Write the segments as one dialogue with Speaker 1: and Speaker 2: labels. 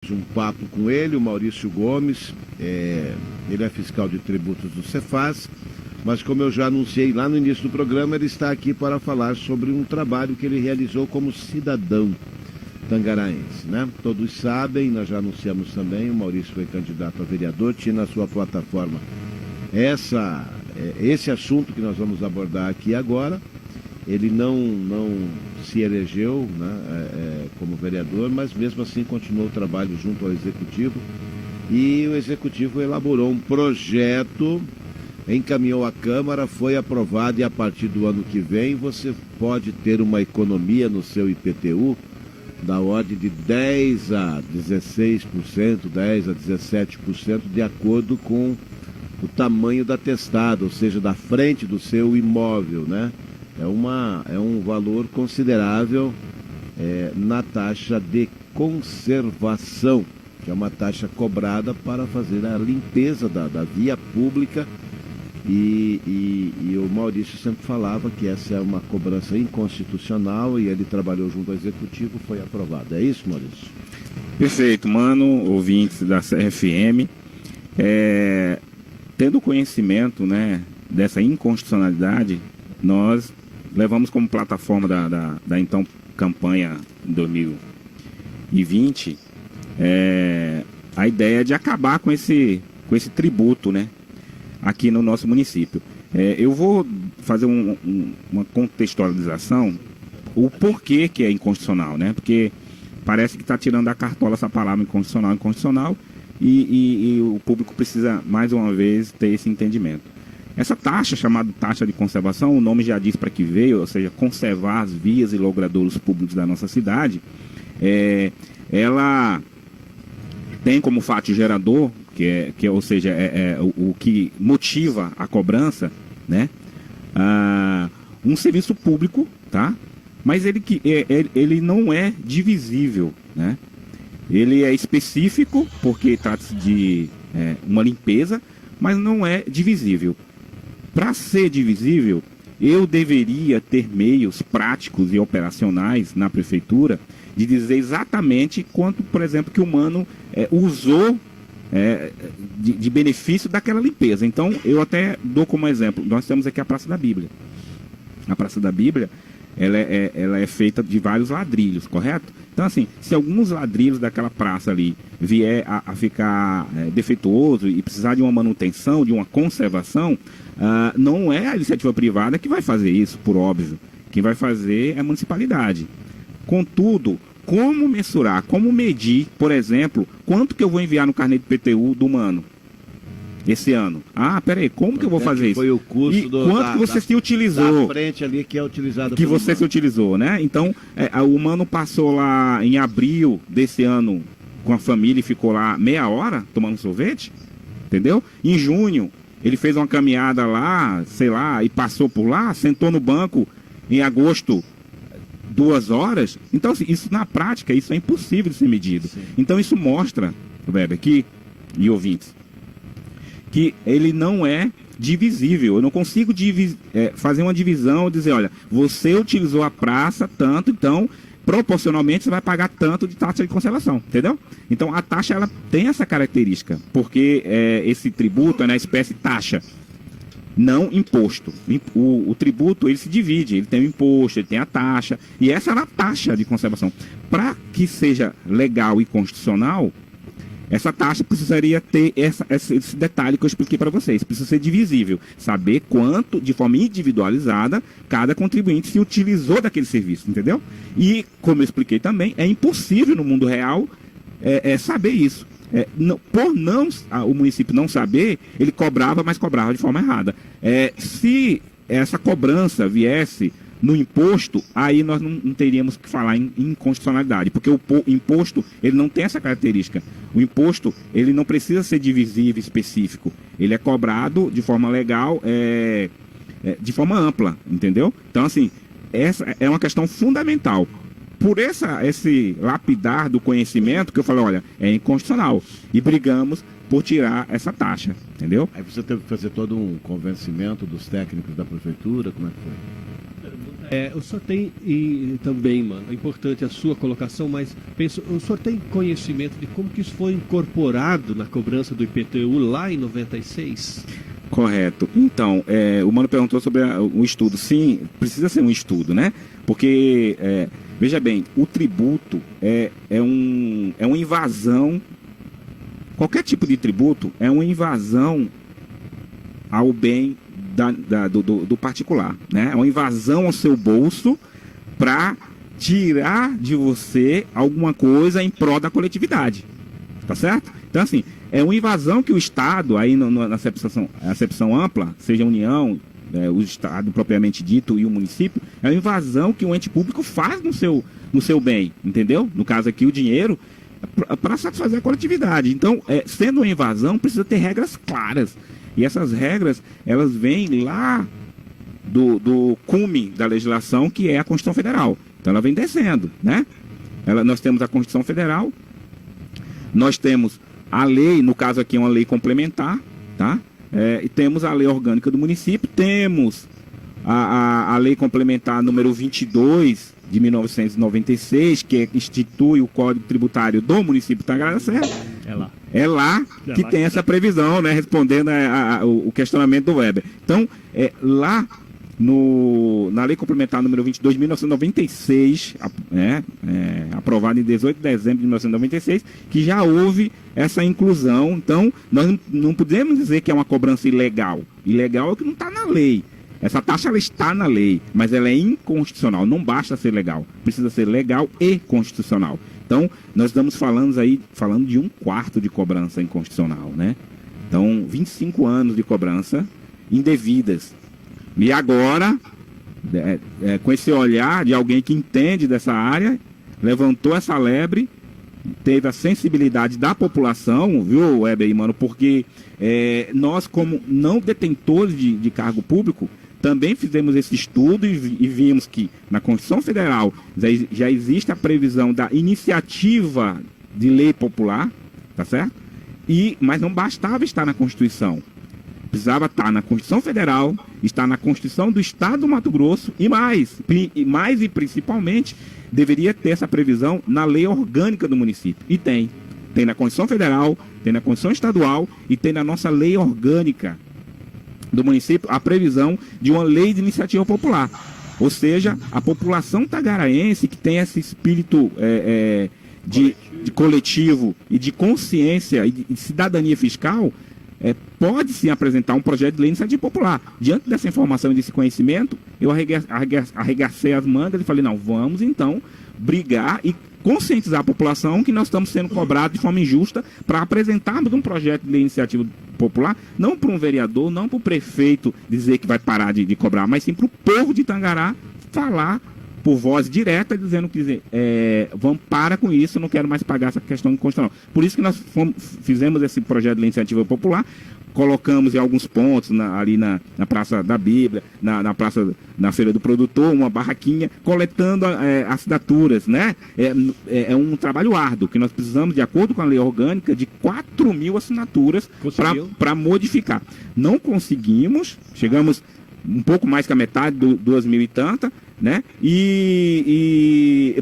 Speaker 1: Um papo com ele, o Maurício Gomes, ele é fiscal de tributos do Cefaz, mas como eu já anunciei lá no início do programa, ele está aqui para falar sobre um trabalho que ele realizou como cidadão tangaraense, né? Todos sabem, nós já anunciamos também, o Maurício foi candidato a vereador, tinha na sua plataforma esse assunto que nós vamos abordar aqui agora. Ele não se elegeu, né, como vereador, mas mesmo assim continuou o trabalho junto ao Executivo. E o Executivo elaborou um projeto, encaminhou à Câmara, foi aprovado e a partir do ano que vem você pode ter uma economia no seu IPTU da ordem de 10 a 16%, 10 a 17%, de acordo com o tamanho da testada, ou seja, da frente do seu imóvel, né? É um valor considerável na taxa de conservação, que é uma taxa cobrada para fazer a limpeza da via pública. E o Maurício sempre falava que essa é uma cobrança inconstitucional e ele trabalhou junto ao Executivo, foi aprovado. É isso, Maurício?
Speaker 2: Perfeito, mano, ouvintes da CRFM. Tendo conhecimento, né, dessa inconstitucionalidade, nós levamos como plataforma da então campanha 2020 a ideia de acabar com esse tributo, né, aqui no nosso município. Eu vou fazer uma contextualização, o porquê que é inconstitucional, né, porque parece que está tirando da cartola essa palavra inconstitucional, e o público precisa, mais uma vez, ter esse entendimento. Essa taxa, chamada taxa de conservação, o nome já diz para que veio, ou seja, conservar as vias e logradouros públicos da nossa cidade. Ela tem como fato gerador, ou seja, o que motiva a cobrança, né? Um serviço público, tá? Mas ele não é divisível, né? Ele é específico, porque trata-se de uma limpeza, mas não é divisível. Para ser divisível, eu deveria ter meios práticos e operacionais na prefeitura de dizer exatamente quanto, por exemplo, que o mano usou de benefício daquela limpeza. Então, eu até dou como exemplo, nós temos aqui a Praça da Bíblia. A Praça da Bíblia, ela é feita de vários ladrilhos, correto? Então, assim, se alguns ladrilhos daquela praça ali vier a ficar defeituoso e precisar de uma manutenção, de uma conservação, não é a iniciativa privada que vai fazer isso, por óbvio. Quem vai fazer é a municipalidade. Contudo, como mensurar, como medir, por exemplo, quanto que eu vou enviar no carnê de PTU do mano esse ano? Peraí, como que eu vou fazer isso?
Speaker 1: Foi o custo
Speaker 2: quanto que você se utilizou?
Speaker 1: Da frente ali que é utilizado
Speaker 2: que você se utilizou, né? Então, o mano passou lá em abril desse ano com a família e ficou lá meia hora tomando sorvete, entendeu? Em junho, ele fez uma caminhada lá, sei lá, e passou por lá, sentou no banco em agosto 2 horas. Então, assim, isso na prática, isso é impossível de ser medido. Sim. Então, isso mostra, Weber, e ouvintes, que ele não é divisível. Eu não consigo fazer uma divisão e dizer, olha, você utilizou a praça tanto, então proporcionalmente você vai pagar tanto de taxa de conservação, entendeu? Então a taxa, ela tem essa característica, porque esse tributo é na espécie taxa, não imposto. O tributo, ele se divide, ele tem o imposto, ele tem a taxa, e essa é a taxa de conservação. Para que seja legal e constitucional, essa taxa precisaria ter esse detalhe que eu expliquei para vocês. Precisa ser divisível. Saber quanto, de forma individualizada, cada contribuinte se utilizou daquele serviço, entendeu? E, como eu expliquei também, é impossível no mundo real saber isso. O município não saber, ele cobrava, mas cobrava de forma errada. Se essa cobrança viesse no imposto, aí nós não teríamos que falar em inconstitucionalidade, porque o imposto, ele não tem essa característica. O imposto, ele não precisa ser divisível, específico. Ele é cobrado de forma legal, de forma ampla, entendeu? Então, assim, essa é uma questão fundamental. Por esse lapidar do conhecimento, que eu falei, olha, é inconstitucional. E brigamos por tirar essa taxa, entendeu?
Speaker 1: Aí você teve que fazer todo um convencimento dos técnicos da prefeitura, como é que foi?
Speaker 3: O senhor tem, e também, mano, é importante a sua colocação, mas penso, o senhor tem conhecimento de como que isso foi incorporado na cobrança do IPTU lá em 96?
Speaker 2: Correto. Então, o Mano perguntou sobre o estudo. Sim, precisa ser um estudo, né? Porque, veja bem, o tributo é uma invasão. Qualquer tipo de tributo é uma invasão ao bem do particular, né? É uma invasão ao seu bolso para tirar de você alguma coisa em prol da coletividade, tá certo? Então, assim, é uma invasão que o Estado, aí na acepção ampla, seja a União, o Estado propriamente dito e o município, é uma invasão que o ente público faz no seu bem, entendeu? No caso aqui, o dinheiro para satisfazer a coletividade. Então, sendo uma invasão, precisa ter regras claras. E essas regras, elas vêm lá do cume da legislação, que é a Constituição Federal. Então, ela vem descendo, né? Nós temos a Constituição Federal, nós temos a lei, no caso aqui é uma lei complementar, tá? E temos a lei orgânica do município, temos a lei complementar número 22 de 1996, que institui o Código Tributário do município de Tangará da Serra. É lá que tem essa previsão, né, respondendo o questionamento do Weber. Então, lá na Lei Complementar número 22 de 1996, aprovada em 18 de dezembro de 1996, que já houve essa inclusão. Então, nós não podemos dizer que é uma cobrança ilegal. Ilegal é o que não está na lei. Essa taxa ela está na lei, mas ela é inconstitucional. Não basta ser legal, precisa ser legal e constitucional. Então, nós estamos falando de 1/4 de cobrança inconstitucional, né? Então, 25 anos de cobrança indevidas. E agora, com esse olhar de alguém que entende dessa área, levantou essa lebre, teve a sensibilidade da população, viu, Weber e Mano? Porque nós, como não detentores de cargo público, também fizemos esse estudo e vimos que na Constituição Federal já existe a previsão da iniciativa de lei popular, tá certo? Mas não bastava estar na Constituição. Precisava estar na Constituição Federal, estar na Constituição do Estado do Mato Grosso e mais e principalmente, deveria ter essa previsão na lei orgânica do município. E tem. Tem na Constituição Federal, tem na Constituição Estadual e tem na nossa lei orgânica do município a previsão de uma lei de iniciativa popular. Ou seja, a população tagaraense que tem esse espírito de coletivo e de consciência e de cidadania fiscal, pode sim apresentar um projeto de lei de iniciativa popular. Diante dessa informação e desse conhecimento, eu arregacei as mangas e falei, não, vamos então brigar e conscientizar a população que nós estamos sendo cobrados de forma injusta para apresentarmos um projeto de lei de iniciativa popular, não para um vereador, não para o prefeito dizer que vai parar de cobrar, mas sim para o povo de Tangará falar por voz direta, dizendo que vamos parar com isso, não quero mais pagar essa questão inconstitucional. Por isso que nós fizemos esse projeto de lei de iniciativa popular, colocamos em alguns pontos, ali na Praça da Bíblia, na Feira do Produtor, uma barraquinha, coletando assinaturas, né? É um trabalho árduo, que nós precisamos, de acordo com a lei orgânica, de 4.000 assinaturas para modificar. Não conseguimos, chegamos um pouco mais que a metade, 2.000 e tanta, né?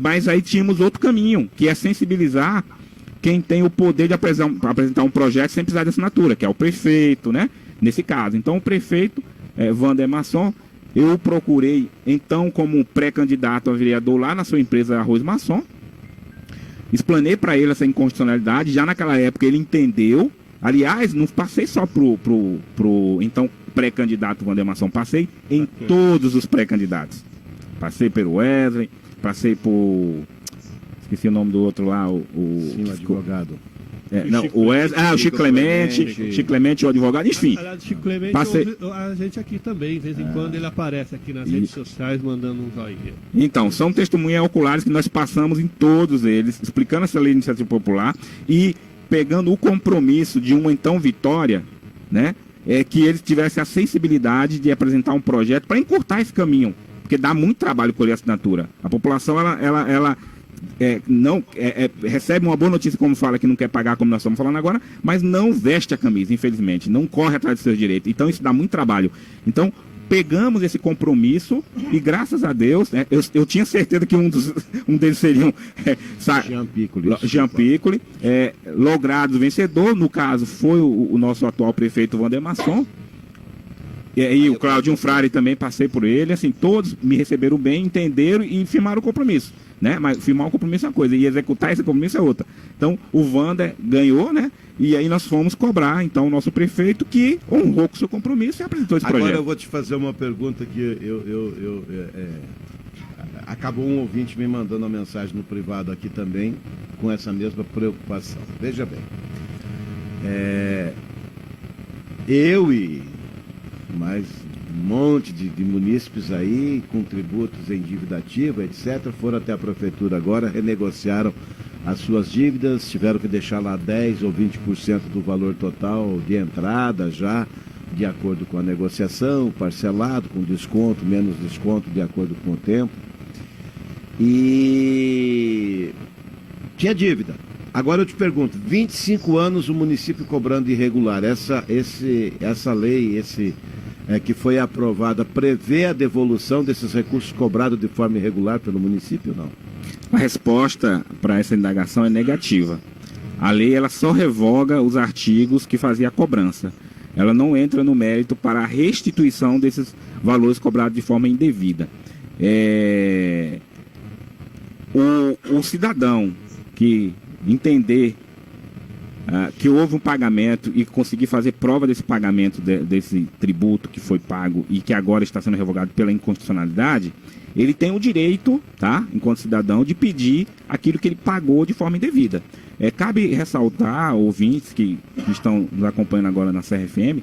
Speaker 2: Mas aí tínhamos outro caminho, que é sensibilizar quem tem o poder de apresentar um projeto sem precisar de assinatura, que é o prefeito, né? Nesse caso. Então, o prefeito, Wander Masson, eu procurei, então, como pré-candidato a vereador lá na sua empresa Arroz Masson, explanei para ele essa inconstitucionalidade, já naquela época ele entendeu. Aliás, não passei só pro então, pré-candidato Wander Masson, passei em todos os pré-candidatos. Passei pelo Wesley, passei por... Esqueci o nome do outro lá,
Speaker 1: Sim, o advogado.
Speaker 2: O Chico Clemente, o advogado, enfim.
Speaker 3: Aliás, Chico Clemente, a gente aqui também, de vez em quando ele aparece aqui nas redes sociais mandando um joinha.
Speaker 2: Então, são testemunhas oculares que nós passamos em todos eles, explicando essa lei de iniciativa popular e pegando o compromisso de uma então vitória, né? Que eles tivessem a sensibilidade de apresentar um projeto para encurtar esse caminho, porque dá muito trabalho colher assinatura. A população, ela recebe uma boa notícia, como fala, que não quer pagar, como nós estamos falando agora, mas não veste a camisa, infelizmente, não corre atrás dos seus direitos. Então isso dá muito trabalho. Então, pegamos esse compromisso e, graças a Deus, né, eu tinha certeza que um deles seria Jean Piccoli, logrado vencedor. No caso, foi o nosso atual prefeito Wandermasson. E o Claudinho Frari também, passei por ele. Assim, todos me receberam bem, entenderam e firmaram o compromisso. Né? Mas firmar um compromisso é uma coisa, e executar esse compromisso é outra. Então, o Wander ganhou, né? E aí nós fomos cobrar, então, o nosso prefeito, que honrou com o seu compromisso e apresentou esse projeto.
Speaker 1: Agora eu vou te fazer uma pergunta que acabou um ouvinte me mandando uma mensagem no privado aqui também, com essa mesma preocupação. Veja bem, eu e mais um monte de munícipes aí, com tributos em dívida ativa, etc., foram até a prefeitura agora, renegociaram as suas dívidas, tiveram que deixar lá 10% ou 20% do valor total de entrada já, de acordo com a negociação, parcelado, com desconto, menos desconto, de acordo com o tempo. E tinha dívida. Agora eu te pergunto, 25 anos o município cobrando irregular, essa lei, que foi aprovada, prevê a devolução desses recursos cobrados de forma irregular pelo município ou não?
Speaker 2: A resposta para essa indagação é negativa. A lei ela só revoga os artigos que fazia a cobrança. Ela não entra no mérito para a restituição desses valores cobrados de forma indevida. O cidadão que entender que houve um pagamento e conseguir fazer prova desse pagamento, desse tributo que foi pago e que agora está sendo revogado pela inconstitucionalidade, ele tem o direito, tá, enquanto cidadão, de pedir aquilo que ele pagou de forma indevida. Cabe ressaltar, ouvintes que estão nos acompanhando agora na CRFM,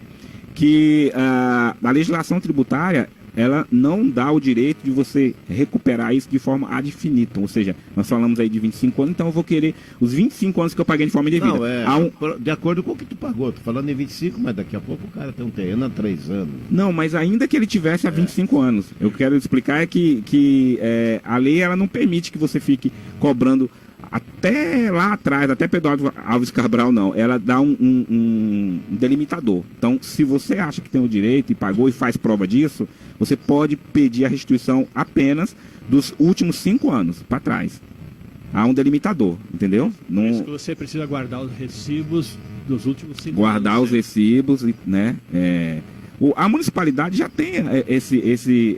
Speaker 2: que a legislação tributária ela não dá o direito de você recuperar isso de forma ad infinitum. Ou seja, nós falamos aí de 25 anos, então eu vou querer os 25 anos que eu paguei de forma indevida.
Speaker 1: Não, de acordo com o que tu pagou. Tô falando em 25, mas daqui a pouco o cara tem um terreno há 3 anos.
Speaker 2: Não, mas ainda que ele tivesse há 25 anos, eu quero explicar que a lei ela não permite que você fique cobrando até lá atrás, até Pedro Alves Cabral, não. Ela dá um delimitador. Então, se você acha que tem o direito e pagou e faz prova disso, você pode pedir a restituição apenas dos últimos 5 anos para trás. Há um delimitador, entendeu?
Speaker 3: Por isso que você precisa guardar os recibos dos últimos 5 anos.
Speaker 2: Guardar os recibos, né? A municipalidade já tem esse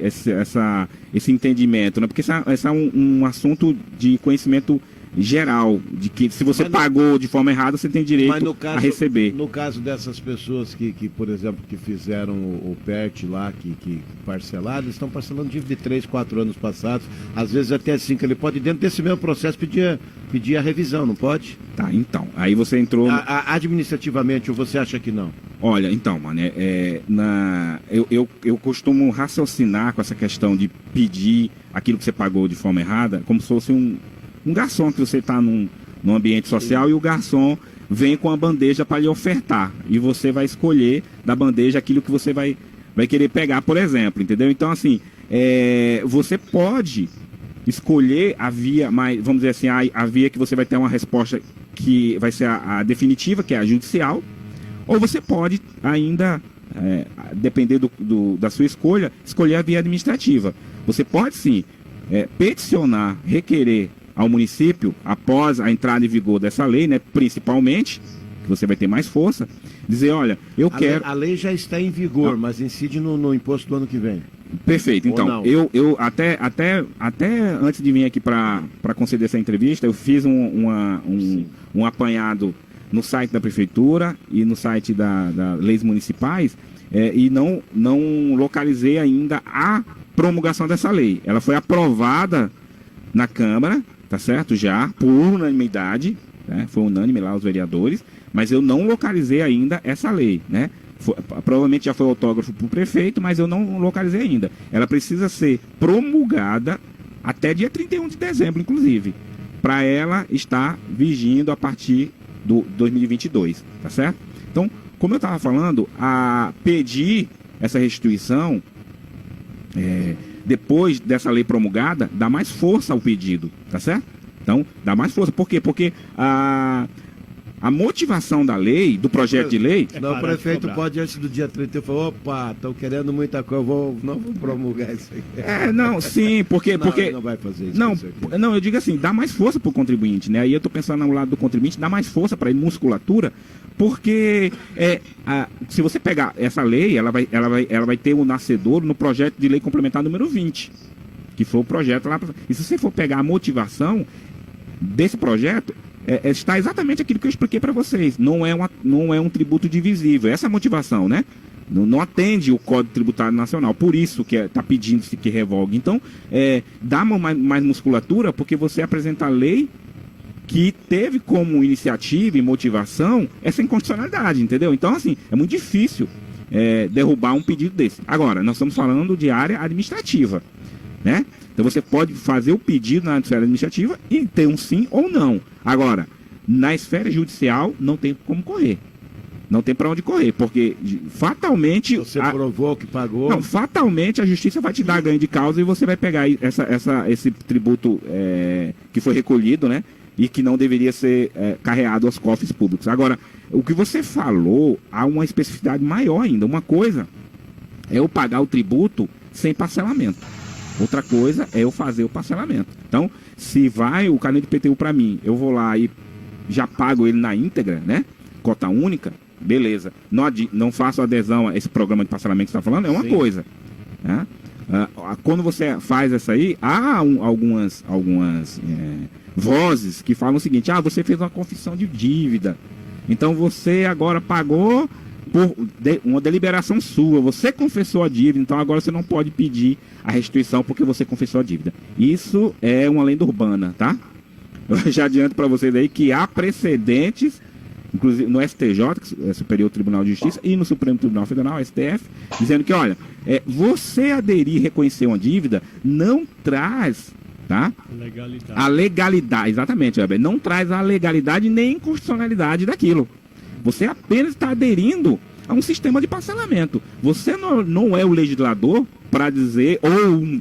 Speaker 2: entendimento, né? Porque esse é um assunto de conhecimento geral, de que se você pagou de forma errada, você tem direito a receber.
Speaker 1: No caso dessas pessoas que por exemplo, que fizeram o PERT lá, que parcelaram, eles estão parcelando dívida de 3, 4 anos passados, às vezes até 5, ele pode, dentro desse mesmo processo, pedir a revisão, não pode?
Speaker 2: Tá, então, aí você entrou...
Speaker 1: Administrativamente, ou você acha que não?
Speaker 2: Olha, então, mano, eu costumo raciocinar com essa questão de pedir aquilo que você pagou de forma errada, como se fosse um garçom que você está num ambiente social e o garçom vem com a bandeja para lhe ofertar. E você vai escolher da bandeja aquilo que você vai querer pegar, por exemplo, entendeu? Então, assim, você pode escolher a via, mais, vamos dizer assim, a via que você vai ter uma resposta que vai ser a definitiva, que é a judicial, ou você pode ainda, depender da sua escolha, escolher a via administrativa. Você pode, sim, peticionar, requerer ao município, após a entrada em vigor dessa lei, né, principalmente, que você vai ter mais força, dizer, olha, eu quero...
Speaker 1: A lei já está em vigor, mas incide no imposto do ano que vem.
Speaker 2: Perfeito, então, eu até antes de vir aqui para conceder essa entrevista, eu fiz um apanhado no site da prefeitura e no site da leis municipais, e não localizei ainda a promulgação dessa lei. Ela foi aprovada na Câmara, tá certo? Já, por unanimidade, né? Foi unânime lá os vereadores, mas eu não localizei ainda essa lei, né? Provavelmente já foi autógrafo para o prefeito, mas eu não localizei ainda. Ela precisa ser promulgada até dia 31 de dezembro, inclusive, para ela estar vigindo a partir do 2022, tá certo? Então, como eu estava falando, a pedir essa restituição, depois dessa lei promulgada, dá mais força ao pedido, tá certo? Então, dá mais força. Por quê? Porque a motivação da lei, do projeto de lei...
Speaker 1: Não, o prefeito pode, antes do dia 30, falar, opa, estão querendo muita coisa, não vou promulgar isso aí.
Speaker 2: Não, sim, porque...
Speaker 1: Não vai fazer isso,
Speaker 2: não, eu digo assim, dá mais força para o contribuinte, né? Aí eu estou pensando no lado do contribuinte, dá mais força para ele, musculatura, porque se você pegar essa lei, ela vai ter o nascedor no projeto de lei complementar número 20, que foi o projeto lá... E se você for pegar a motivação desse projeto... está exatamente aquilo que eu expliquei para vocês. Não é um tributo divisível. Essa é a motivação, né? Não atende o Código Tributário Nacional. Por isso que está pedindo-se que revogue. Então, dá mais musculatura porque você apresenta a lei que teve como iniciativa e motivação essa inconstitucionalidade, entendeu? Então, assim, é muito difícil derrubar um pedido desse. Agora, nós estamos falando de área administrativa, né? Então você pode fazer o pedido na esfera administrativa e ter um sim ou não. Agora, na esfera judicial, não tem como correr. Não tem para onde correr, porque fatalmente...
Speaker 1: Você provou que pagou...
Speaker 2: Não, fatalmente a justiça vai te dar ganho de causa e você vai pegar esse tributo que foi recolhido, né? E que não deveria ser carreado aos cofres públicos. Agora, o que você falou, há uma especificidade maior ainda. Uma coisa é eu pagar o tributo sem parcelamento. Outra coisa é eu fazer o parcelamento. Então, se vai o carnê de IPTU para mim, eu vou lá e já pago ele na íntegra, né? Cota única, beleza. Não faço adesão a esse programa de parcelamento que você está falando, é uma coisa. Né? Quando você faz essa aí, há algumas vozes que falam o seguinte: você fez uma confissão de dívida, então você agora pagou por uma deliberação sua, você confessou a dívida, então agora você não pode pedir a restituição porque você confessou a dívida. Isso é uma lenda urbana, tá? Eu já adianto para vocês aí que há precedentes, inclusive no STJ, que é Superior Tribunal de Justiça, e no Supremo Tribunal Federal, STF, dizendo que, olha, você aderir e reconhecer uma dívida não traz, tá? A legalidade, exatamente, não traz a legalidade nem a inconstitucionalidade daquilo. Você apenas está aderindo a um sistema de parcelamento. Você não é o legislador para dizer, ou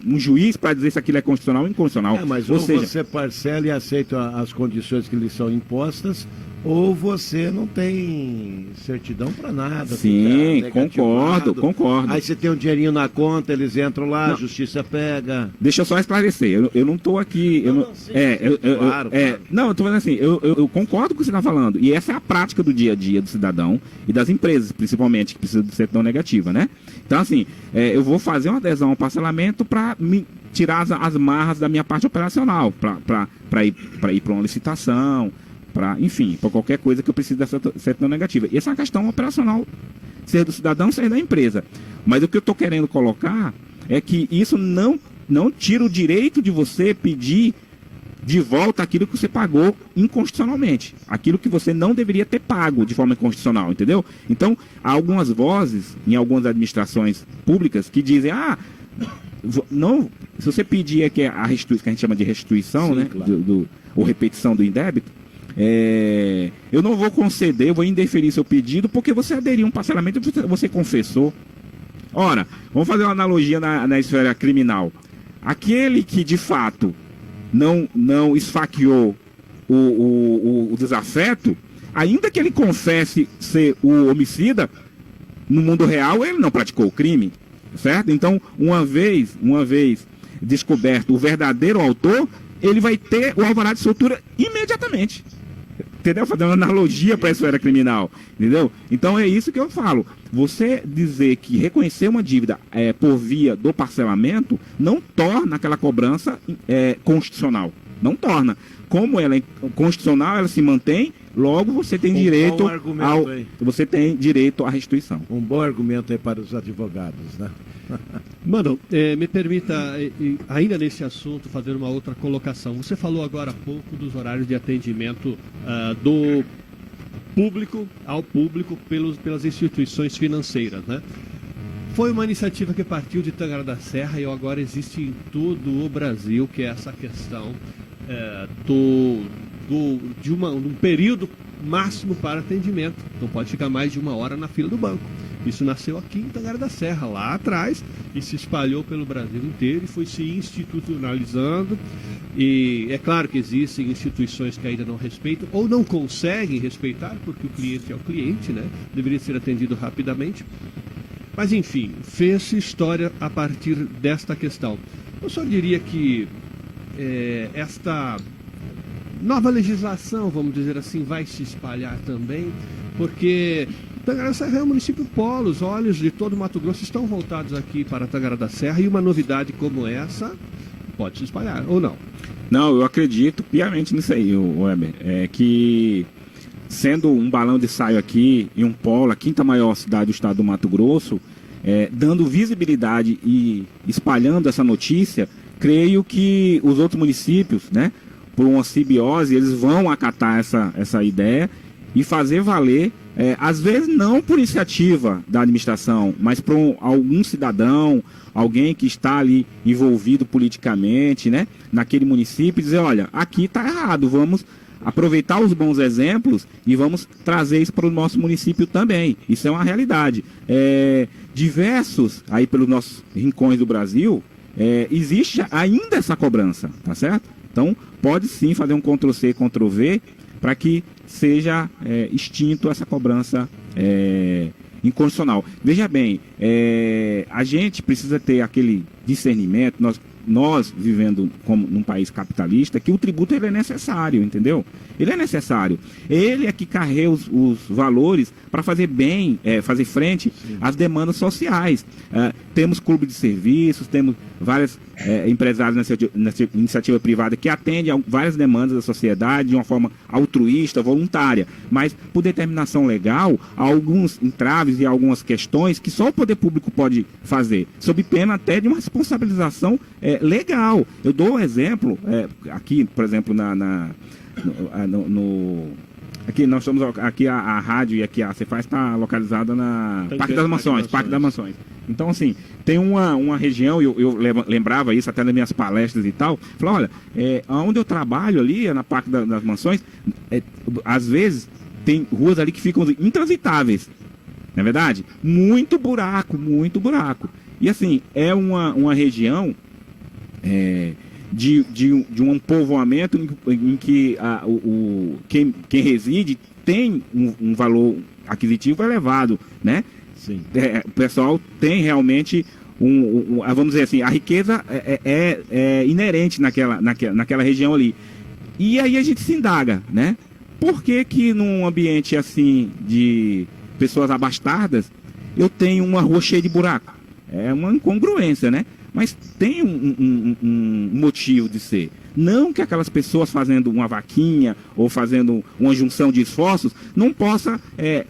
Speaker 2: um juiz para dizer se aquilo é constitucional ou inconstitucional.
Speaker 1: Mas ou seja, você parcela e aceita as condições que lhe são impostas, ou você não tem certidão para nada.
Speaker 2: Sim, concordo.
Speaker 1: Aí você tem um dinheirinho na conta, eles entram lá, a justiça pega.
Speaker 2: Deixa eu só esclarecer, eu não estou aqui... Claro. Não, eu estou falando assim, eu concordo com o que você está falando, e essa é a prática do dia a dia do cidadão e das empresas, principalmente, que precisam de certidão negativa, né? Então, assim, eu vou fazer uma adesão ao parcelamento para me tirar as marras da minha parte operacional, para ir para uma licitação, enfim, para qualquer coisa que eu precise dessa certidão negativa. E essa é uma questão operacional, ser do cidadão, ser da empresa. Mas o que eu estou querendo colocar é que isso não tira o direito de você pedir de volta aquilo que você pagou inconstitucionalmente. Aquilo que você não deveria ter pago de forma inconstitucional, entendeu? Então, há algumas vozes em algumas administrações públicas que dizem, não, se você pedir a restituição, que a gente chama de restituição, sim, né, claro, ou repetição do indébito, eu não vou conceder, eu vou indeferir seu pedido porque você aderiu a um parcelamento e você confessou. Ora, vamos fazer uma analogia na esfera criminal. Aquele que de fato não esfaqueou o desafeto, ainda que ele confesse ser o homicida, no mundo real ele não praticou o crime, certo? Então, uma vez descoberto o verdadeiro autor, ele vai ter o alvará de soltura imediatamente. Entendeu? Fazendo uma analogia para a esfera criminal. Entendeu? Então é isso que eu falo. Você dizer que reconhecer uma dívida por via do parcelamento não torna aquela cobrança constitucional. Não torna. Como ela é constitucional, ela se mantém, logo você tem direito à restituição.
Speaker 1: Um bom argumento aí para os advogados, né?
Speaker 3: Mano, me permita, ainda nesse assunto, fazer uma outra colocação. Você falou agora há pouco dos horários de atendimento do público ao público pelas instituições financeiras, né? Foi uma iniciativa que partiu de Tangará da Serra e agora existe em todo o Brasil, que é essa questão de um período máximo para atendimento. Não pode ficar mais de 1 hora na fila do banco. Isso nasceu aqui em Tangará da Serra, lá atrás, e se espalhou pelo Brasil inteiro e foi se institucionalizando. E é claro que existem instituições que ainda não respeitam ou não conseguem respeitar, porque o cliente é o cliente, né? Deveria ser atendido rapidamente. Mas enfim, fez-se história a partir desta questão. Eu só diria que esta nova legislação, vamos dizer assim, vai se espalhar também, porque Tangará da Serra é um município polo, os olhos de todo o Mato Grosso estão voltados aqui para Tangará da Serra, e uma novidade como essa pode se espalhar, ou não?
Speaker 2: Não, eu acredito piamente nisso aí, Weber. É que, sendo um balão de ensaio aqui e um polo, a quinta maior cidade do estado do Mato Grosso, dando visibilidade e espalhando essa notícia, creio que os outros municípios, né, por uma simbiose, eles vão acatar essa ideia e fazer valer, às vezes não por iniciativa da administração, mas por algum cidadão, alguém que está ali envolvido politicamente, né, naquele município, e dizer, olha, aqui está errado, vamos aproveitar os bons exemplos e vamos trazer isso para o nosso município também. Isso é uma realidade. Diversos, aí pelos nossos rincões do Brasil, existe ainda essa cobrança, tá certo? Então, pode sim fazer um Ctrl+C, Ctrl+V para que seja extinto essa cobrança incondicional. Veja bem, a gente precisa ter aquele discernimento, nós vivendo como num país capitalista, que o tributo ele é necessário, entendeu? Ele é necessário. Ele é que carrega os valores para fazer bem, fazer frente às demandas sociais. Temos clube de serviços, temos vários empresários nessa iniciativa privada que atendem a várias demandas da sociedade de uma forma altruísta, voluntária, mas por determinação legal, há alguns entraves e algumas questões que só o poder público pode fazer, sob pena até de uma responsabilização legal. Eu dou um exemplo, aqui, por exemplo, aqui nós estamos aqui a rádio e aqui a Cefaz está localizada na Parque das Mansões. Então, assim, tem uma região, eu lembrava isso até nas minhas palestras e tal, falava, olha, onde eu trabalho ali, na Parque das Mansões, às vezes tem ruas ali que ficam intransitáveis, não é verdade? Muito buraco. E assim, é uma região de um povoamento em que quem reside tem um valor aquisitivo elevado, né? Sim. O pessoal tem realmente vamos dizer assim, a riqueza é inerente naquela região ali. E aí a gente se indaga, né? Por que num ambiente assim de pessoas abastadas eu tenho uma rua cheia de buraco? É uma incongruência, né? Mas tem um motivo de ser. Não que aquelas pessoas fazendo uma vaquinha ou fazendo uma junção de esforços não possa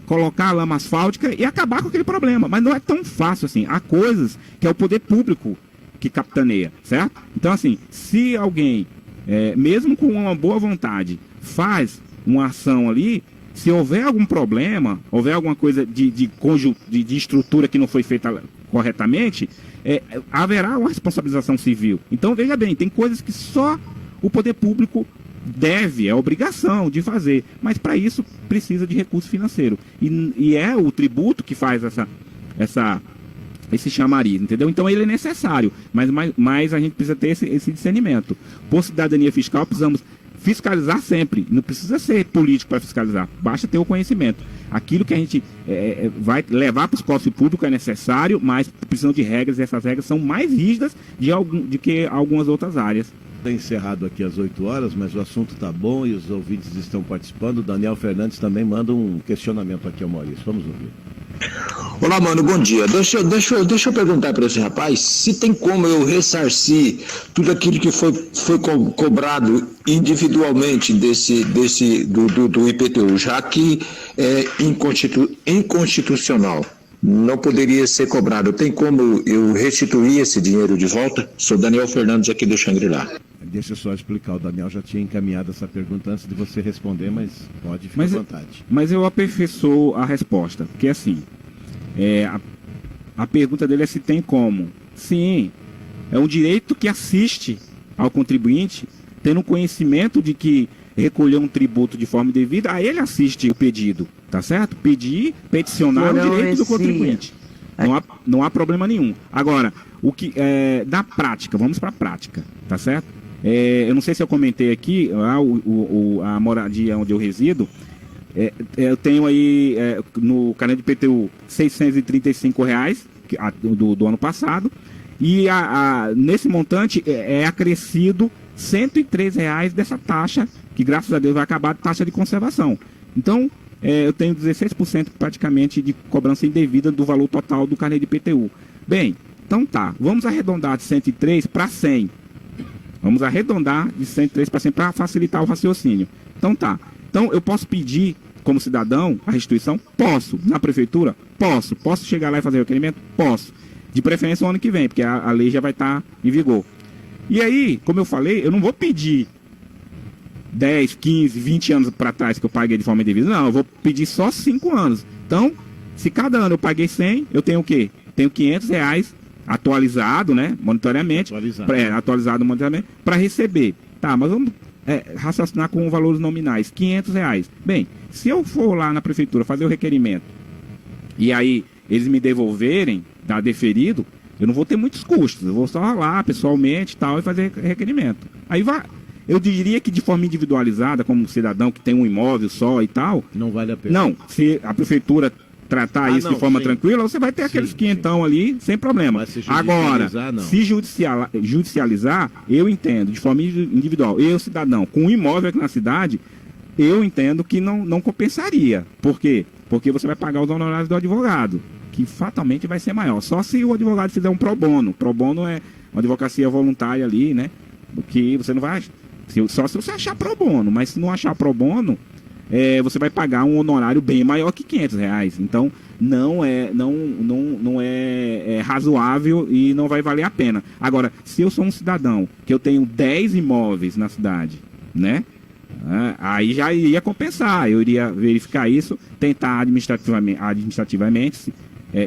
Speaker 2: colocar a lama asfáltica e acabar com aquele problema. Mas não é tão fácil assim. Há coisas que é o poder público que capitaneia, certo? Então, assim, se alguém, mesmo com uma boa vontade, faz uma ação ali, se houver algum problema, houver alguma coisa de estrutura que não foi feita corretamente, haverá uma responsabilização civil. Então, veja bem, tem coisas que só o poder público é obrigação de fazer, mas para isso precisa de recurso financeiro. E é o tributo que faz esse chamariz, entendeu? Então ele é necessário, mas a gente precisa ter esse discernimento. Por cidadania fiscal, precisamos fiscalizar sempre. Não precisa ser político para fiscalizar, basta ter o conhecimento. Aquilo que a gente vai levar para os cofres públicos é necessário, mas precisam de regras, e essas regras são mais rígidas de que algumas outras áreas.
Speaker 1: Está encerrado aqui às 8 horas, mas o assunto está bom e os ouvintes estão participando. O Daniel Fernandes também manda um questionamento aqui ao Maurício. Vamos ouvir.
Speaker 4: Olá, mano, bom dia. Deixa eu perguntar para esse rapaz se tem como eu ressarcir tudo aquilo que foi cobrado individualmente do IPTU, já que é inconstitucional. Não poderia ser cobrado. Tem como eu restituir esse dinheiro de volta? Sou Daniel Fernandes aqui do Xangri-Lá.
Speaker 1: Deixa eu só explicar, o Daniel já tinha encaminhado essa pergunta antes de você responder, mas pode ficar à vontade.
Speaker 2: Mas eu aperfeiçoo a resposta, porque assim, a pergunta dele é se tem como. Sim, é um direito que assiste ao contribuinte, tendo conhecimento de que recolher um tributo de forma indevida, aí ele assiste o pedido, tá certo? Peticionar o direito do contribuinte. Não há problema nenhum. Agora, o que da prática, vamos para a prática, tá certo? Eu não sei se eu comentei aqui, a moradia onde eu resido, eu tenho aí no carnê de IPTU R$635 do ano passado, e nesse montante é acrescido R$103 dessa taxa, que graças a Deus vai acabar a taxa de conservação. Então, eu tenho 16% praticamente de cobrança indevida do valor total do carnê de IPTU. Bem, então tá, vamos arredondar de 103 para 100. Vamos arredondar de 103 para 100 para facilitar o raciocínio. Então tá, então eu posso pedir como cidadão a restituição? Posso. Na prefeitura? Posso. Posso chegar lá e fazer o requerimento? Posso. De preferência o ano que vem, porque a lei já vai estar em vigor. E aí, como eu falei, eu não vou pedir 10, 15, 20 anos para trás que eu paguei de forma indevida. Não, eu vou pedir só 5 anos. Então, se cada ano eu paguei 100, eu tenho o quê? Tenho R$500 atualizado, né, monetariamente, atualizado monetariamente, para receber. Tá, mas vamos raciocinar com valores nominais, R$500. Bem, se eu for lá na prefeitura fazer o requerimento e aí eles me devolverem, tá deferido, eu não vou ter muitos custos. Eu vou só lá pessoalmente e tal e fazer requerimento. Aí vai. Eu diria que de forma individualizada, como cidadão que tem um imóvel só e tal,
Speaker 1: não vale a pena.
Speaker 2: Não, se a prefeitura tratar isso de forma tranquila, você vai ter aqueles quinhentão ali, sem problema. Agora, se judicializar, eu entendo, de forma individual, eu, cidadão, com um imóvel aqui na cidade, eu entendo que não compensaria. Por quê? Porque você vai pagar os honorários do advogado, que fatalmente vai ser maior. Só se o advogado fizer um pro bono. Pro bono é uma advocacia voluntária ali, né? Que você não vai... Só se você achar pro bono, mas se não achar pro bono, você vai pagar um honorário bem maior que R$500. Então, não é razoável e não vai valer a pena. Agora, se eu sou um cidadão que eu tenho 10 imóveis na cidade, né? Aí já iria compensar. Eu iria verificar isso, tentar administrativamente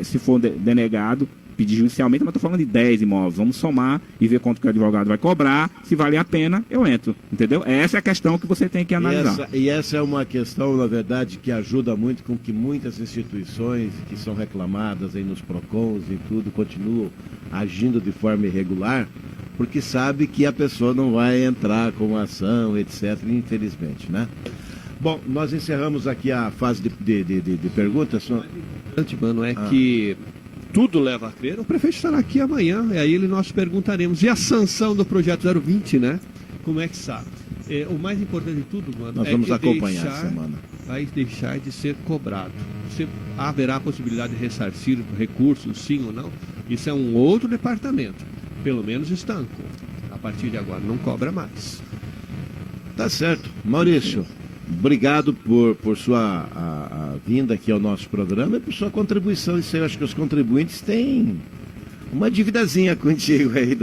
Speaker 2: se for denegado, pedir judicialmente, mas estou falando de 10 imóveis. Vamos somar e ver quanto que o advogado vai cobrar. Se vale a pena, eu entro. Entendeu? Essa é a questão que você tem que analisar.
Speaker 1: E essa é uma questão, na verdade, que ajuda muito com que muitas instituições que são reclamadas aí nos PROCONs e tudo, continuam agindo de forma irregular, porque sabe que a pessoa não vai entrar com ação, etc., infelizmente, né? Bom, nós encerramos aqui a fase de perguntas.
Speaker 3: O importante, mano, é que tudo leva a crer. O prefeito estará aqui amanhã, e aí nós perguntaremos. E a sanção do projeto 020, né? Como é que está? O mais importante de tudo, mano,
Speaker 1: nós vamos acompanhar essa semana.
Speaker 3: Vai deixar de ser cobrado. Haverá a possibilidade de ressarcir recursos, sim ou não? Isso é um outro departamento. Pelo menos estancou. A partir de agora não cobra mais.
Speaker 1: Tá certo. Maurício, obrigado por sua vinda aqui ao nosso programa e por sua contribuição. Isso aí, eu acho que os contribuintes têm uma dívidazinha contigo aí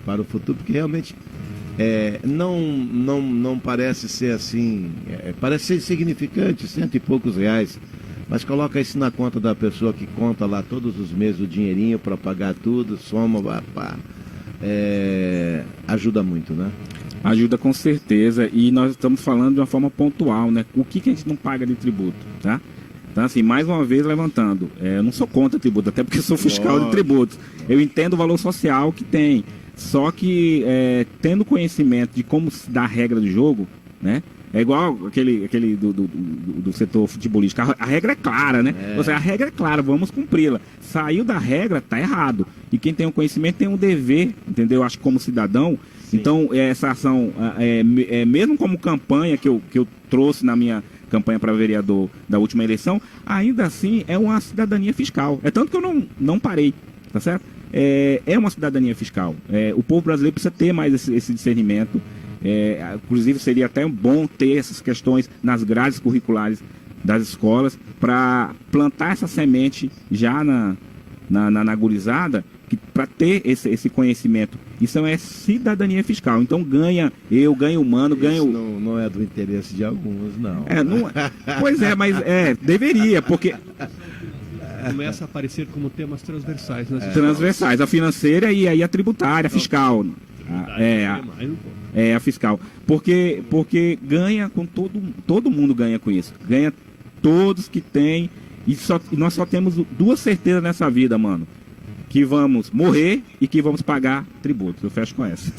Speaker 1: para o futuro, porque realmente não parece ser assim, parece ser insignificante, R$100 e poucos, mas coloca isso na conta da pessoa que conta lá todos os meses o dinheirinho para pagar tudo, soma, ajuda muito, né?
Speaker 2: Ajuda com certeza, e nós estamos falando de uma forma pontual, né? O que a gente não paga de tributo, tá? Então, assim, mais uma vez levantando, eu não sou contra tributo, até porque eu sou fiscal de tributos. Eu entendo o valor social que tem, só que tendo conhecimento de como se dá a regra do jogo, né? É igual aquele do setor futebolístico. A regra é clara, né? Ou seja, a regra é clara, vamos cumpri-la. Saiu da regra, tá errado. E quem tem um conhecimento tem um dever, entendeu? Acho que como cidadão. Sim. Então, essa ação, mesmo como campanha que eu trouxe na minha campanha para vereador da última eleição, ainda assim é uma cidadania fiscal. É tanto que eu não parei, tá certo? É uma cidadania fiscal. O povo brasileiro precisa ter mais esse discernimento. Inclusive seria até bom ter essas questões nas grades curriculares das escolas para plantar essa semente já na gurizada, para ter esse conhecimento. Isso é cidadania fiscal. Então ganha humano, ganha...
Speaker 1: Isso não é do interesse de alguns, não.
Speaker 2: Pois é, mas deveria, porque...
Speaker 3: Começa a aparecer como temas transversais.
Speaker 2: Transversais, a financeira e aí a tributária, a fiscal. A fiscal. Porque ganha com todo mundo ganha com isso. Ganha todos que tem. E nós só temos duas certezas nessa vida, mano. Que vamos morrer e que vamos pagar tributos. Eu fecho com essa.